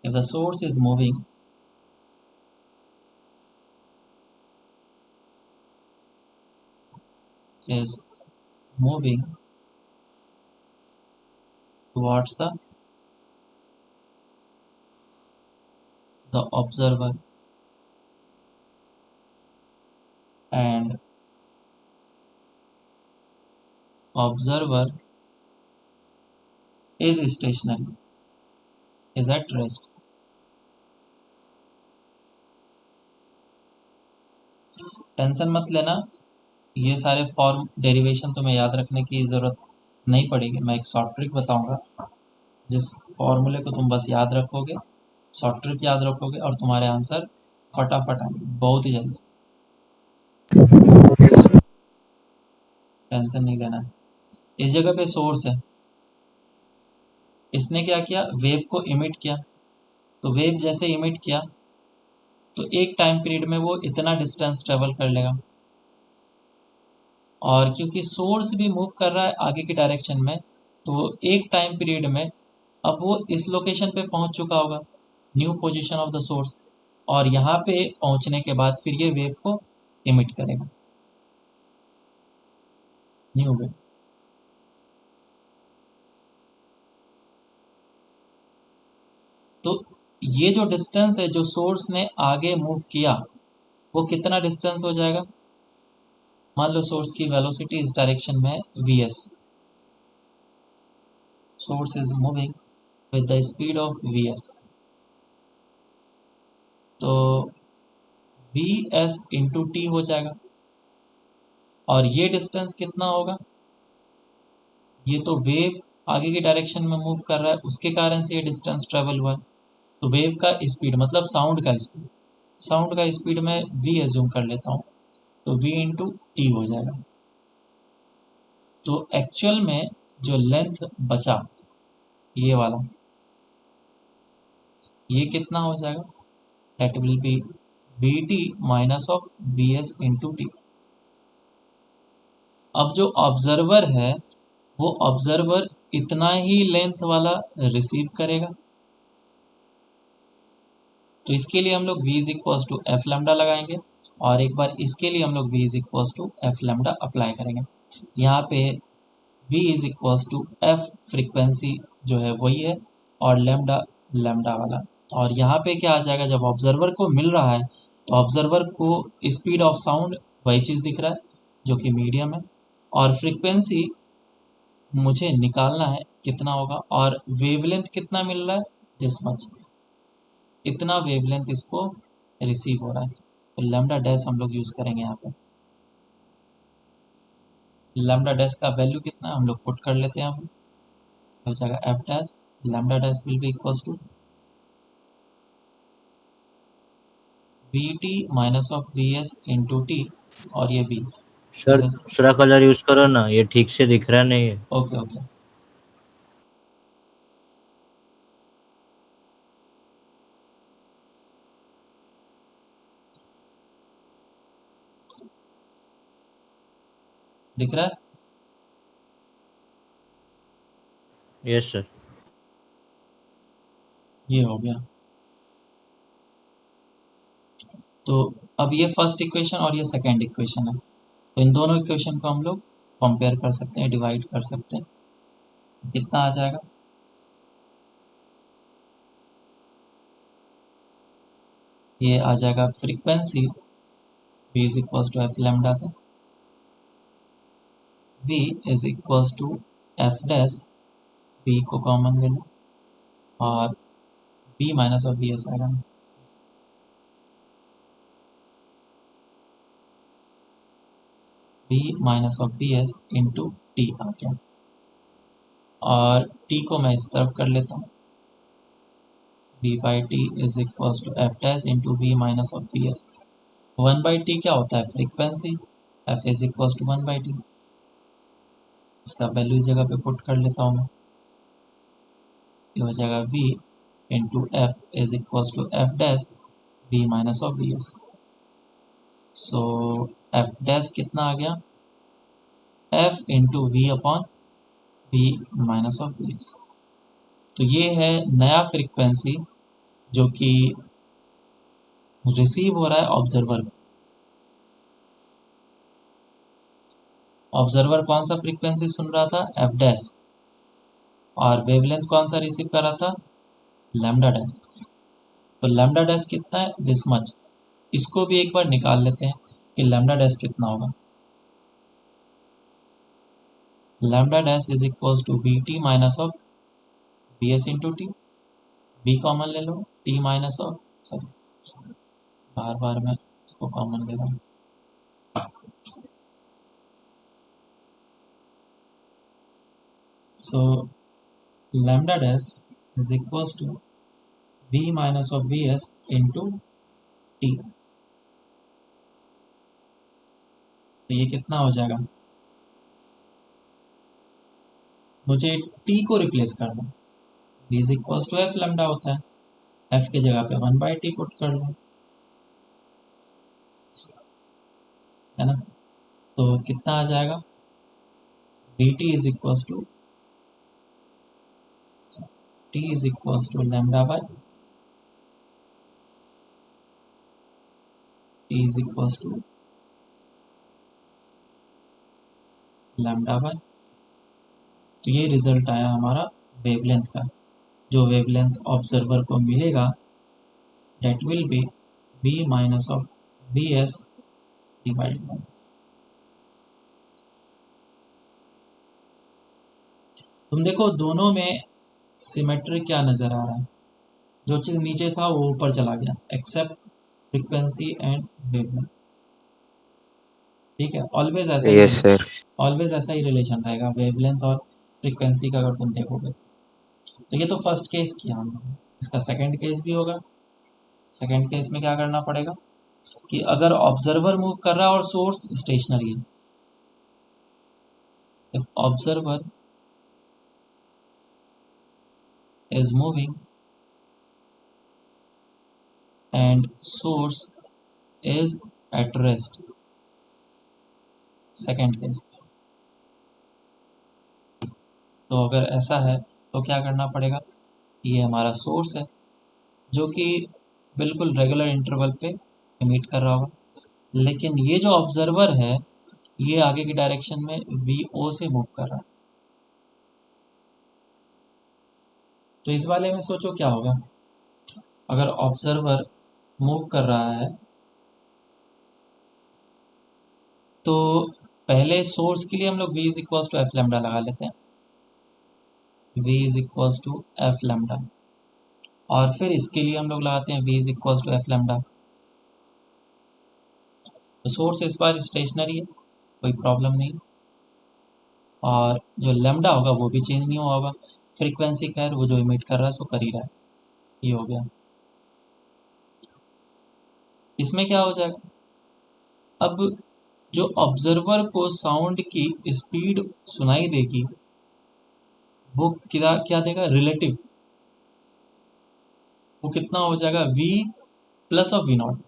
if the source is moving is moving towards the observer, and observer is stationary, is at rest. Tension मत लेना, ये सारे फॉर्म डेरिवेशन तुम्हें याद रखने की ज़रूरत नहीं पड़ेगी। मैं एक शॉर्ट ट्रिक बताऊंगा, जिस फॉर्मूले को तुम बस याद रखोगे, शॉर्ट ट्रिक याद रखोगे, और तुम्हारे आंसर फटाफट आएंगे बहुत ही जल्दी। टेंशन नहीं लेना है। इस जगह पे सोर्स है, इसने क्या किया, वेव को इमिट किया। तो वेव जैसे इमिट किया तो एक टाइम पीरियड में वो इतना डिस्टेंस ट्रेवल कर लेगा, और क्योंकि सोर्स भी मूव कर रहा है आगे की डायरेक्शन में, तो एक टाइम पीरियड में अब वो इस लोकेशन पे पहुंच चुका होगा, new position of the source, और यहाँ पे पहुंचने के बाद फिर ये वेव को इमिट करेगा, न्यू वेव। तो ये जो डिस्टेंस है जो सोर्स ने आगे मूव किया, वो कितना डिस्टेंस हो जाएगा। मान लो सोर्स की वेलोसिटी इस डायरेक्शन में vs, source is moving with the speed of vs, तो vs इंटू टी हो जाएगा। और ये डिस्टेंस कितना होगा, ये तो वेव आगे की डायरेक्शन में मूव कर रहा है, उसके कारण से ये डिस्टेंस ट्रेवल हुआ है। तो वेव का स्पीड मतलब साउंड का स्पीड, साउंड का स्पीड में v एज्यूम कर लेता हूँ, तो v इंटू टी हो जाएगा। तो एक्चुअल में जो लेंथ बचा ये वाला, ये कितना हो जाएगा, that will be bt minus of bs into T. अब जो ऑब्जर्वर है वो ऑब्जर्वर इतना ही लेंथ वाला रिसीव करेगा, तो इसके लिए हम लोग v is equals to F lambda लगाएंगे, और एक बार इसके लिए हम लोग v is equals to F lambda apply करेंगे। यहाँ पे v is equals to F frequency जो है वही है, और लेमडा लेमडा वाला। और यहाँ पे क्या आ जाएगा, जब ऑब्जर्वर को मिल रहा है तो ऑब्जर्वर को स्पीड ऑफ साउंड वही चीज़ दिख रहा है जो कि मीडियम है, और फ्रीक्वेंसी मुझे निकालना है कितना होगा, और वेवलेंथ कितना मिल रहा है, दिस मच, इतना वेवलेंथ इसको रिसीव हो रहा है। तो लैम्डा डैश हम लोग यूज़ करेंगे यहाँ पे। लैम्डा डैश का वैल्यू कितना है हम लोग पुट कर लेते हैं, यहाँ पे हो जाएगा F dash, lambda dash will be equals to V T minus of V S into T, और ये बी। सर दूसरा कलर यूज करो ना, ये ठीक से दिख रहा नहीं है। ओके ओके, दिख रहा है। Yes sir. ये हो गया। तो अब ये फर्स्ट इक्वेशन और ये सेकेंड इक्वेशन है, तो इन दोनों इक्वेशन को हम लोग कंपेयर कर सकते हैं, डिवाइड कर सकते हैं। कितना आ जाएगा, ये आ जाएगा frequency v is equals to F lambda से, v is equals to F dash, v को कॉमन ले लो, और v minus of V S आएगा। v minus of V S into T आ गया, और t को मैं इस तरफ कर लेता हूँ, v by T is equal to F dash into V minus of V S. 1/t क्या होता है? Frequency. f is equal to 1/t, इसका वैल्यू इस जगह पे पुट कर लेता हूँ मैं, ये हो जाएगा v into F is equal to F dash v minus of V S. So F dash कितना आ गया? f into V upon V minus of V S. तो ये है नया फ्रीक्वेंसी जो कि रिसीव हो रहा है ऑब्जर्वर। ऑब्जर्वर कौन सा फ्रीक्वेंसी सुन रहा था? एफ डैश, और वेवलेंथ कौन सा रिसीव कर रहा था? Lambda dash. तो लैम्डा डैश कितना है? This much. इसको भी एक बार निकाल लेते हैं कि लैम्डा डैश कितना होगा। Lambda dash is equal to V T minus of V S into T. V common ले लो, टी माइनस ऑफ, सॉरी बार बार मैं इसको कॉमन ले रहा हूँ। So lambda dash is equal to V minus of V S into T. तो ये कितना हो जाएगा? मुझे t को रिप्लेस करना, v is equal to F lambda होता है, f की जगह पे 1/t पुट कर लो, है ना। तो कितना आ जाएगा? dt is equal to t is equal to lambda by t is equal to lambda by. तो ये रिजल्ट आया हमारा वेवलेंथ का। जो वेवलेंथ ऑब्जर्वर को मिलेगा that will be v minus of V S divided by. तुम देखो दोनों में सिमेट्री क्या नजर आ रहा है? जो चीज नीचे था वो ऊपर चला गया, एक्सेप्ट फ्रीक्वेंसी एंड वेवलेंथ। ठीक है, ऑलवेज ऐसा ही यस सर। ऑलवेज ऐसा ही रिलेशन रहेगा वेवलेंथ और फ्रीक्वेंसी का, अगर तुम देखोगे। तो ये तो फर्स्ट केस किया हम लोगों ने, इसका सेकंड केस भी होगा। सेकंड केस में क्या करना पड़ेगा कि अगर ऑब्जर्वर मूव कर रहा है और सोर्स स्टेशनरी है, if observer is moving and source is at rest, second case. तो अगर ऐसा है तो क्या करना पड़ेगा? ये हमारा सोर्स है जो कि बिल्कुल रेगुलर इंटरवल पे इमिट कर रहा होगा, लेकिन ये जो ऑब्जर्वर है ये आगे की डायरेक्शन में वी ओ से मूव कर रहा है। तो इस वाले में सोचो क्या होगा अगर ऑब्जर्वर मूव कर रहा है। तो पहले सोर्स के लिए हम लोग v is equal to F lambda लगा लेते हैं, v is equal to F lambda, और फिर इसके लिए हम लोग लगाते हैं v is equal to F lambda. तो सोर्स इस बार स्टेशनरी है, कोई प्रॉब्लम नहीं, और जो लैम्डा होगा वो भी चेंज नहीं हुआ होगा। फ्रीक्वेंसी खैर वो जो इमिट कर रहा है सो कर ही रहा है। ये हो गया। इसमें क्या हो जाएगा? अब जो ऑब्जर्वर को साउंड की स्पीड सुनाई देगी वो क्या क्या देगा? रिलेटिव। वो कितना हो जाएगा? v plus of V naught,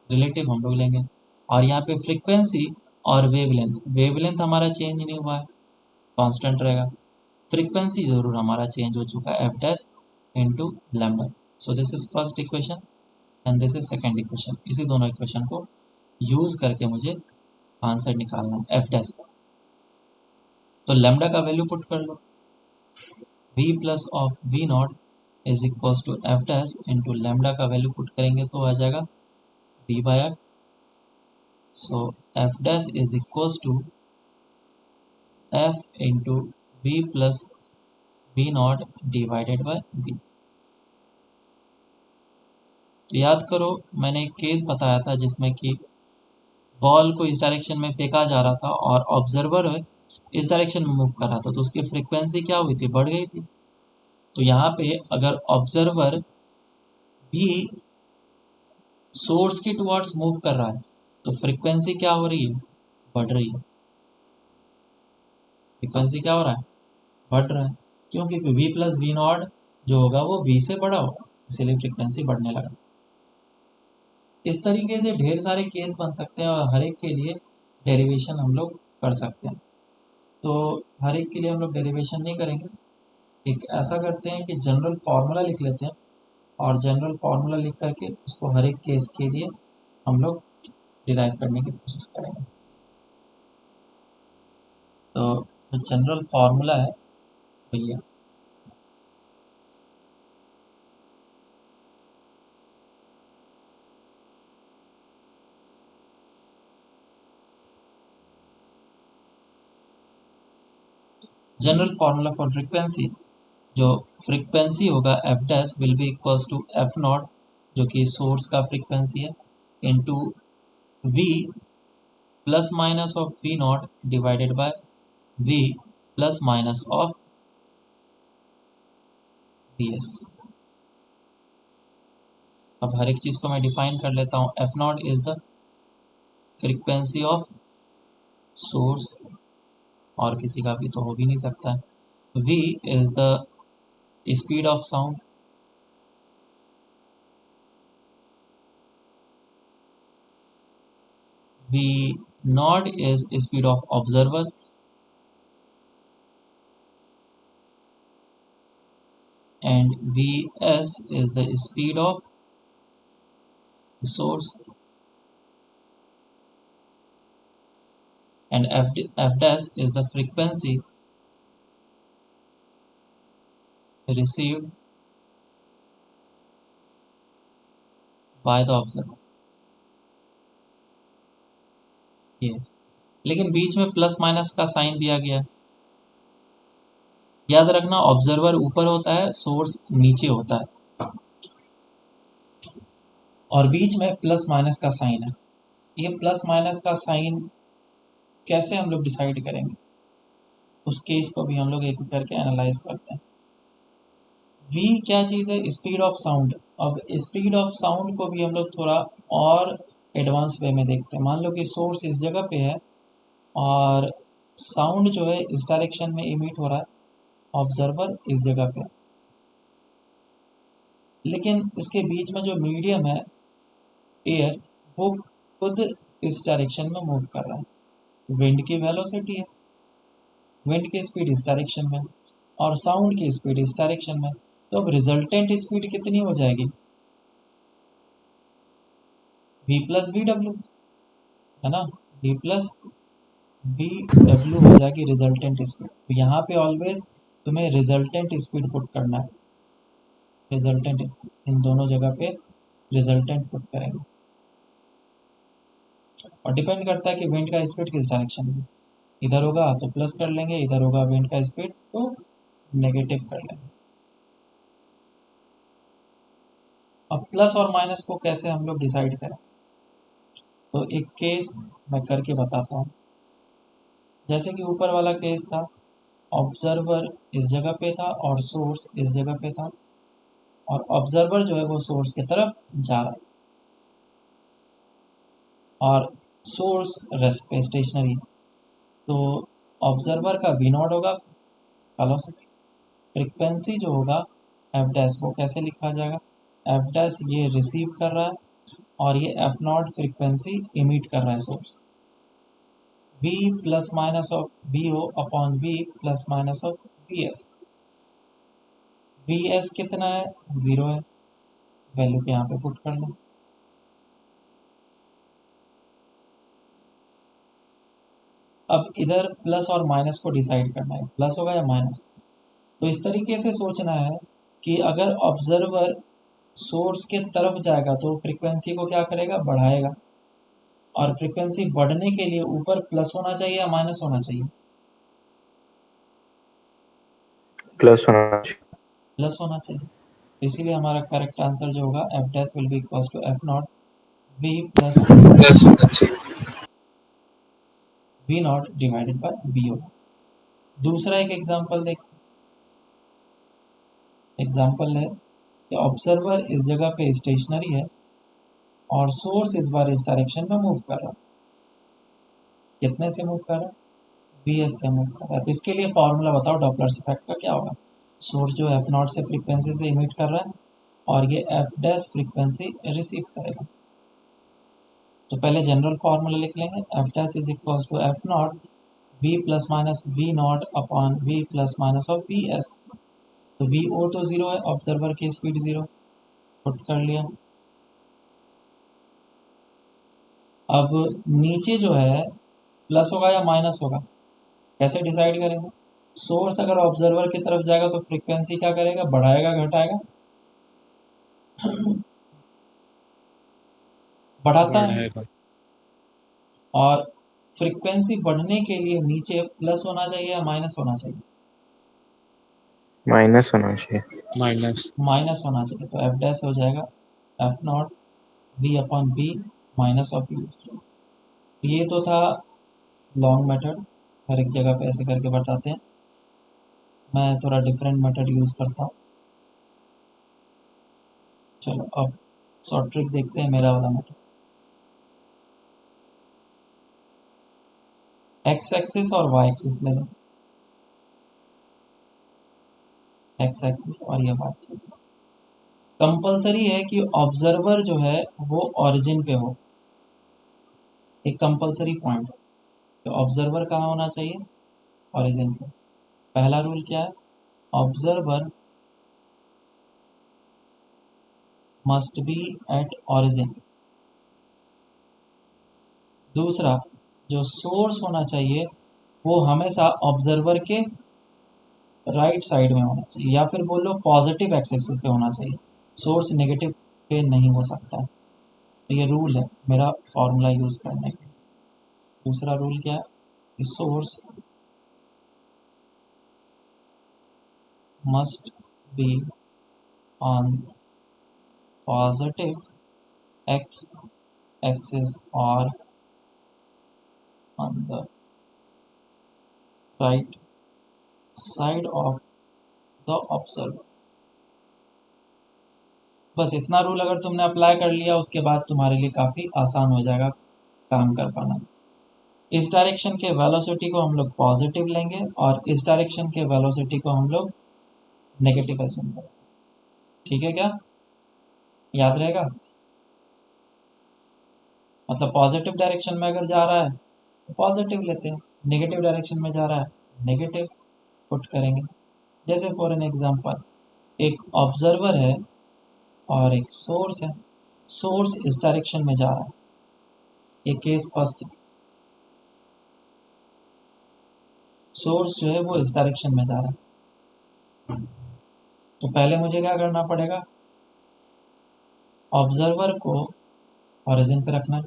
relative हम लोग लेंगे। और यहाँ पे फ्रीक्वेंसी और वेवलेंथ, वेवलेंथ हमारा चेंज नहीं हुआ है, कांस्टेंट रहेगा। फ्रीक्वेंसी जरूर हमारा चेंज हो चुका है, F dash into lambda. So this is first equation and this is second equation. इसी दोनों इक्वेशन को यूज करके मुझे आंसर निकालना है एफ डैश का। तो लैम्डा का वैल्यू पुट कर लो, v plus of V naught is equal to F dash into lambda का वैल्यू पुट करेंगे तो आ जाएगा v by F. So F dash is equal to F into V plus V naught divided by V. तो याद करो मैंने एक केस बताया था जिसमें कि बॉल को इस डायरेक्शन में फेंका जा रहा था और ऑब्जर्वर इस डायरेक्शन में मूव कर रहा था, तो उसकी फ्रीक्वेंसी क्या हुई थी, बढ़ गई थी। तो यहाँ पे अगर ऑब्जर्वर भी सोर्स के टुवर्ड्स मूव कर रहा है तो फ्रीक्वेंसी क्या हो रही है, बढ़ रही है। फ्रीक्वेंसी क्या हो रहा है, बढ़ रहा है। क्यों? क्योंकि v प्लस वी नॉट जो होगा वो v से बड़ा होगा, इसीलिए फ्रीक्वेंसी बढ़ने लगा। इस तरीके से ढेर सारे केस बन सकते हैं और हर एक के लिए डेरिवेशन हम लोग कर सकते हैं। तो हर एक के लिए हम लोग डेरिवेशन नहीं करेंगे, एक ऐसा करते हैं कि जनरल फार्मूला लिख लेते हैं और जनरल फार्मूला लिख करके उसको हर एक केस के लिए हम लोग डिराइव करने की कोशिश करेंगे। तो जो जनरल फार्मूला है भैया, जनरल फार्मूला फॉर फ्रीक्वेंसी, जो फ्रीक्वेंसी होगा F dash will be equals to F naught, जो कि सोर्स का फ्रीक्वेंसी है, into V plus minus of V naught divided by V plus minus of V S. अब हर एक चीज को मैं डिफाइन कर लेता हूँ। F not is the frequency of source, और किसी का भी तो हो भी नहीं सकता है। v is the speed of sound, v not is speed of observer, and vs is the speed of the source, and f dash is the frequency received by the observer। ये लेकिन बीच में प्लस माइनस का साइन दिया गया है, याद रखना ऑब्जर्वर ऊपर होता है, सोर्स नीचे होता है, और बीच में प्लस माइनस का साइन है। ये प्लस माइनस का साइन कैसे हम लोग डिसाइड करेंगे, उस केस को भी हम लोग एक करके एनालाइज करते हैं। v क्या चीज़ है, स्पीड ऑफ साउंड। अब स्पीड ऑफ साउंड को भी हम लोग थोड़ा और एडवांस वे में देखते हैं। मान लो कि सोर्स इस जगह पे है और साउंड जो है इस डायरेक्शन में इमिट हो रहा है, ऑब्जर्वर इस जगह पे, लेकिन इसके बीच में जो मीडियम है एयर, वो खुद इस डायरेक्शन में मूव कर रहा है। विंड की वेलोसिटी है, विंड की स्पीड इस डायरेक्शन में और साउंड की स्पीड इस डायरेक्शन में। तो अब रिजल्टेंट स्पीड कितनी हो जाएगी, v प्लस वी डब्ल्यू, है ना, v प्लस वी डब्ल्यू हो जाएगी रिजल्टेंट स्पीड। तो यहाँ पे ऑलवेज तुम्हें रिजल्टेंट स्पीड पुट करना है, रिजल्टेंट स्पीड, इन दोनों जगह पे रिजल्टेंट पुट करेंगे। और डिपेंड करता है कि विंड का स्पीड किस डायरेक्शन में, इधर होगा तो प्लस कर लेंगे, इधर होगा विंड का स्पीड तो नेगेटिव कर लेंगे। अब प्लस और माइनस को कैसे हम लोग डिसाइड करें, तो एक केस मैं करके बताता हूँ। जैसे कि ऊपर वाला केस था, ऑब्जर्वर इस जगह पे था और सोर्स इस जगह पे था, और ऑब्जर्वर जो है वो सोर्स की तरफ जा रहा है और सोर्स रेस्ट पे स्टेशनरी। तो ऑब्जर्वर का वी नॉट होगा वेलोसिटी, फ्रीक्वेंसी जो होगा एफ डैश, वो कैसे लिखा जाएगा, एफ डैश ये रिसीव कर रहा है और ये एफ नॉट फ्रीक्वेंसी इमिट कर रहा है source, v plus minus of V O upon v plus minus of V S. V S कितना है, 0 है, वैल्यू के यहाँ पे पुट कर लो। अब इधर प्लस और माइनस को डिसाइड करना है, प्लस होगा या माइनस। तो इस तरीके से सोचना है कि अगर ऑब्जर्वर सोर्स के तरफ जाएगा तो फ्रीक्वेंसी को क्या करेगा, बढ़ाएगा, और फ्रीक्वेंसी बढ़ने के लिए ऊपर प्लस होना चाहिए या माइनस होना चाहिए, प्लस होना चाहिए। प्लस होना चाहिए। इसीलिए हमारा करेक्ट आंसर जो होगा F dash will be equals to F naught V plus plus होना चाहिए। V naught divided by V होगा। दूसरा एक एग्जांपल देखते, एग्जांपल है कि ऑब्जर्वर इस जगह पे स्टेशनरी है और सोर्स इस बार इस डायरेक्शन में मूव कर रहा है। कितने से मूव कर रहा है? वी एस से मूव कर रहा है। तो इसके लिए फॉर्मूला बताओ डॉपलर्स इफेक्ट का क्या होगा। सोर्स जो एफ नॉट से फ्रीक्वेंसी से इमिट कर रहा है और ये एफ डैश फ्रीक्वेंसी रिसीव करेगा। तो पहले जनरल फॉर्मूला लिख लेंगे, F dash is equal to F naught V plus minus V naught upon V plus minus of V S. तो वी ओ तो जीरो है, ऑब्जर्वर की स्पीड जीरो, पुट कर लिया। अब नीचे जो है प्लस होगा या माइनस होगा, कैसे डिसाइड करेंगे? सोर्स अगर ऑब्जर्वर की तरफ जाएगा तो फ्रीक्वेंसी क्या करेगा, बढ़ाएगा घटाएगा? बढ़ाता है। बढ़ाएगा। और फ्रीक्वेंसी बढ़ने के लिए नीचे प्लस होना चाहिए या माइनस होना चाहिए? माइनस होना चाहिए। माइनस। माइनस होना चाहिए। तो एफ डैश हो जाएगा F naught V upon V minus of V. ये तो था लॉन्ग मेथड, हर एक जगह पे ऐसे करके बताते हैं। मैं थोड़ा डिफरेंट मेथड यूज़ करता हूँ। चलो अब शॉर्ट ट्रिक देखते हैं, मेरा वाला मेथड। एक्स एक्सिस और वाई एक्सिस ले लो, एक्स एक्सिस और ये वाई एक्सिस। कंपलसरी है कि ऑब्जर्वर जो है वो ओरिजिन पे हो, एक कंपलसरी पॉइंट है। तो ऑब्जर्वर कहाँ होना चाहिए? ओरिजिन पे। पहला रूल क्या है? Observer must be at origin. दूसरा, जो सोर्स होना चाहिए वो हमेशा ऑब्जर्वर के राइट साइड में होना चाहिए, या फिर बोलो पॉजिटिव एक्स एक्सिस पे होना चाहिए। सोर्स नेगेटिव पे नहीं हो सकता है। तो ये रूल है मेरा फॉर्मूला यूज़ करने का। दूसरा रूल क्या है कि source must be on positive X axis और on the right side of the observer. बस इतना रूल अगर तुमने अप्लाई कर लिया, उसके बाद तुम्हारे लिए काफ़ी आसान हो जाएगा काम कर पाना। इस डायरेक्शन के वेलोसिटी को हम लोग पॉजिटिव लेंगे और इस डायरेक्शन के वेलोसिटी को हम लोग नेगेटिव एज्यूम करेंगे। ठीक है क्या? याद रहेगा? मतलब पॉजिटिव डायरेक्शन में अगर जा रहा है तो पॉजिटिव लेते हैं, नेगेटिव डायरेक्शन में जा रहा है नेगेटिव पुट करेंगे। जैसे फॉर एन एग्जांपल, एक ऑब्जर्वर है और एक सोर्स है। सोर्स इस डायरेक्शन में जा रहा है, ये केस फर्स्ट है। सोर्स जो है वो इस डायरेक्शन में जा रहा है। तो पहले मुझे क्या करना पड़ेगा? ऑब्जर्वर को ओरिजिन पे रखना है,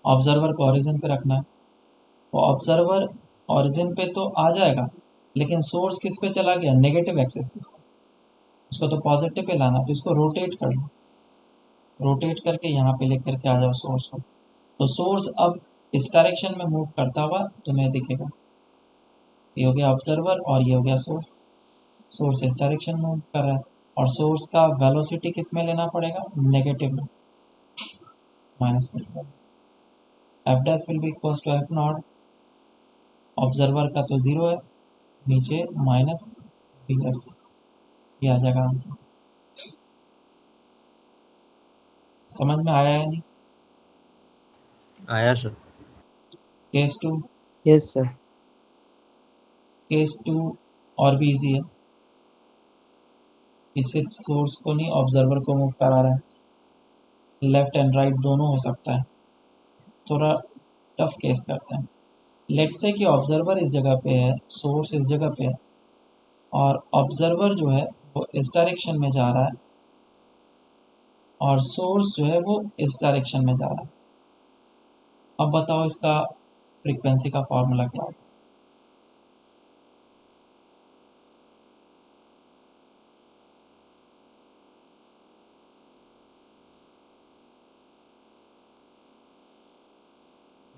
ऑब्जर्वर को ओरिजिन पे रखना है। तो ऑब्जर्वर ओरिजिन पे तो आ जाएगा, लेकिन सोर्स किस पे चला गया? नेगेटिव एक्सिस पे। उसको तो पॉजिटिव पे लाना, तो इसको रोटेट कर लो, रोटेट करके यहाँ पे लेकर के आ जाओ सोर्स को। तो सोर्स अब इस डायरेक्शन में मूव करता हुआ तुम्हें दिखेगा। ये हो गया ऑब्जर्वर और ये हो गया सोर्स। सोर्स इस डायरेक्शन में मूव कर रहा है और सोर्स का वेलोसिटी किस में लेना पड़ेगा? नेगेटिव में, माइनस में। F dash will be equal to F naught, observer का तो जीरो है, नीचे माइनस बी एस। ये आ जाएगा आंसर। समझ में आया है नहीं? आया sir. Case two, Yes, sir. Case two और भी इजी है। ये सिर्फ सोर्स को नहीं ऑब्जर्वर को मूव करा रहा है, लेफ्ट एंड राइट दोनों हो सकता है। थोड़ा टफ केस करते हैं। लेट से कि ऑब्जर्वर इस जगह पे है, सोर्स इस जगह पे है और ऑब्जर्वर जो है वो इस डायरेक्शन में जा रहा है और सोर्स जो है वो इस डायरेक्शन में जा रहा है। अब बताओ इसका फ्रीक्वेंसी का फॉर्मूला क्या है?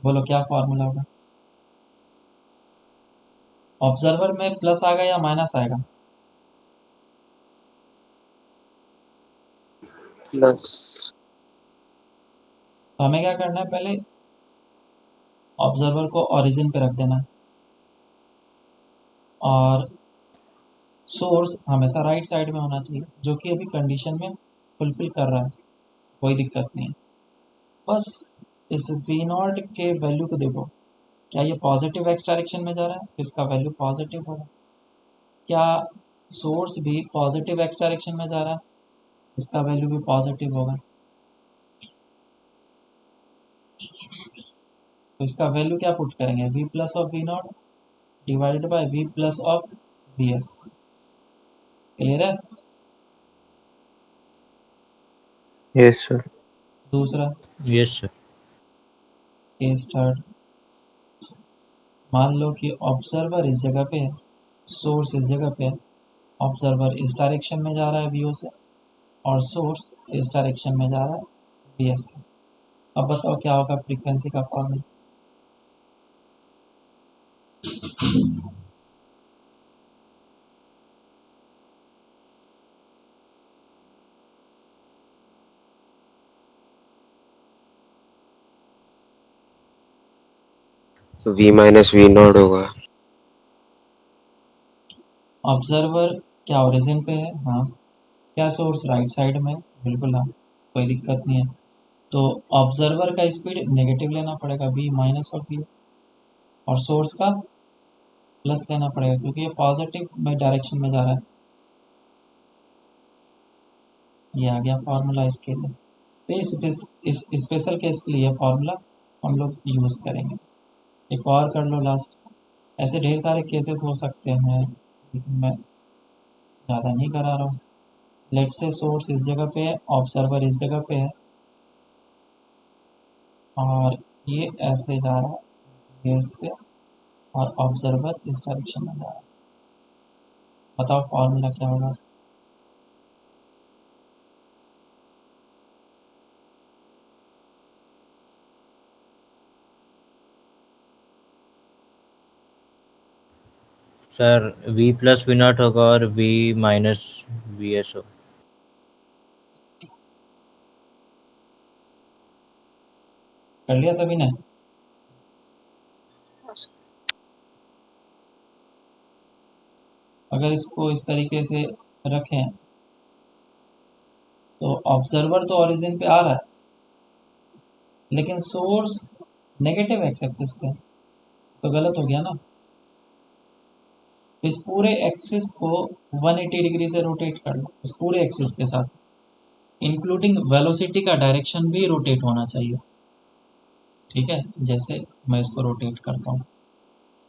बोलो क्या फॉर्मूला होगा? ऑब्जर्वर में प्लस आएगा या माइनस आएगा? प्लस। तो हमें क्या करना है, पहले ऑब्जर्वर को ओरिजिन पे रख देना है और सोर्स हमेशा राइट साइड में होना चाहिए, जो कि अभी कंडीशन में फुलफिल कर रहा है, कोई दिक्कत नहीं है। बस इस वी नॉट के वैल्यू को देखो, क्या ये पॉजिटिव एक्स डायरेक्शन में जा रहा है तो इसका वैल्यू पॉजिटिव होगा। क्या सोर्स भी पॉजिटिव एक्स डायरेक्शन में जा रहा है, इसका वैल्यू भी पॉजिटिव होगा। तो इसका वैल्यू क्या पुट करेंगे, V plus of V naught divided by V plus of V S. Clear है? Yes, sir. दूसरा यस सर। केस थर्ड, मान लो कि ऑब्जर्वर इस जगह पे है, सोर्स इस जगह पे है। ऑब्जर्वर इस डायरेक्शन में जा रहा है वी ओ से और सोर्स इस डायरेक्शन में जा रहा है वी एस से। अब बताओ क्या होगा फ्रीक्वेंसी का formula? V minus V naught होगा। ऑब्जर्वर क्या ओरिजिन पे है? हाँ। क्या सोर्स राइट साइड में? बिल्कुल हाँ, कोई दिक्कत नहीं है। तो ऑब्जर्वर का स्पीड नेगेटिव लेना पड़ेगा, v माइनस ऑफ यू, और सोर्स का प्लस लेना पड़ेगा क्योंकि ये पॉजिटिव में डायरेक्शन में जा रहा है। ये आ गया फॉर्मूला इसके लिए। तो इस स्पेशल केस के लिए फॉर्मूला हम लोग यूज़ करेंगे। एक और कर लो लास्ट। ऐसे ढेर सारे केसेस हो सकते हैं लेकिन मैं ज़्यादा नहीं करा रहा हूँ। लेट से सोर्स इस जगह पे है, ऑब्जर्वर इस जगह पे है और ये ऐसे जा रहा है ये इससे, और ऑब्जर्वर इस डायरेक्शन में जा रहा है। बताओ फॉर्मूला क्या होगा? Sir V plus V naught होगा और V माइनस वी एस होगा। कर लिया सभी ने? अगर इसको इस तरीके से रखें तो ऑब्जर्वर तो ओरिजिन पे आ रहा है लेकिन सोर्स नेगेटिव एक्स एक्सिस पे, तो गलत हो गया ना। इस पूरे एक्सिस को 180 डिग्री से रोटेट कर लो, इस पूरे एक्सिस के साथ इंक्लूडिंग वेलोसिटी का डायरेक्शन भी रोटेट होना चाहिए। ठीक है, जैसे मैं इसको रोटेट करता हूँ,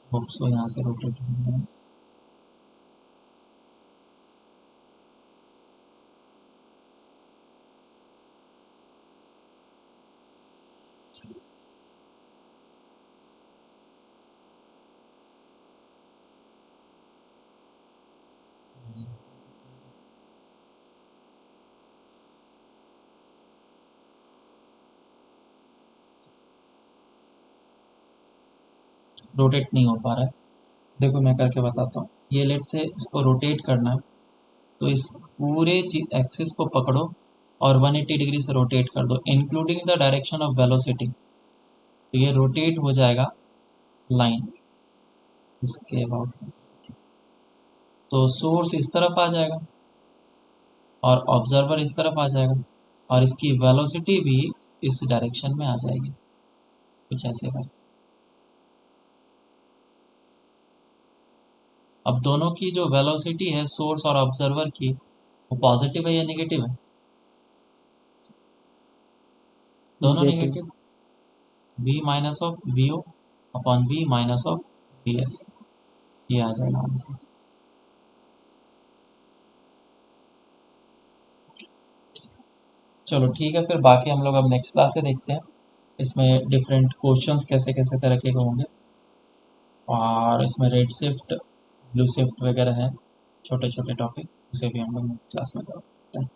बुक्स को यहाँ से रोटेट होना है। रोटेट नहीं हो पा रहा है, देखो मैं करके बताता हूँ। ये लेट से इसको रोटेट करना है तो इस पूरे एक्सिस को पकड़ो और 180 डिग्री से रोटेट कर दो including the direction of velocity, तो ये रोटेट हो जाएगा लाइन इसके अबाउट। तो सोर्स इस तरफ आ जाएगा और ऑब्जर्वर इस तरफ आ जाएगा और इसकी वेलोसिटी भी इस डायरेक्शन में आ जाएगी, कुछ ऐसे का। अब दोनों की जो वेलोसिटी है सोर्स और ऑब्जर्वर की, वो पॉजिटिव है या नेगेटिव है? दोनों negative. Negative. v minus of V O upon v minus of V S, ये आ जाएगा आंसर। चलो ठीक है, फिर बाकी हम लोग अब नेक्स्ट क्लास से देखते हैं इसमें डिफरेंट क्वेश्चंस कैसे कैसे तरह के होंगे, और इसमें रेड शिफ्ट ब्लू शिफ्ट वगैरह है, छोटे छोटे टॉपिक, उसे भी हम लोग नेक्स्ट क्लास में करते हैं।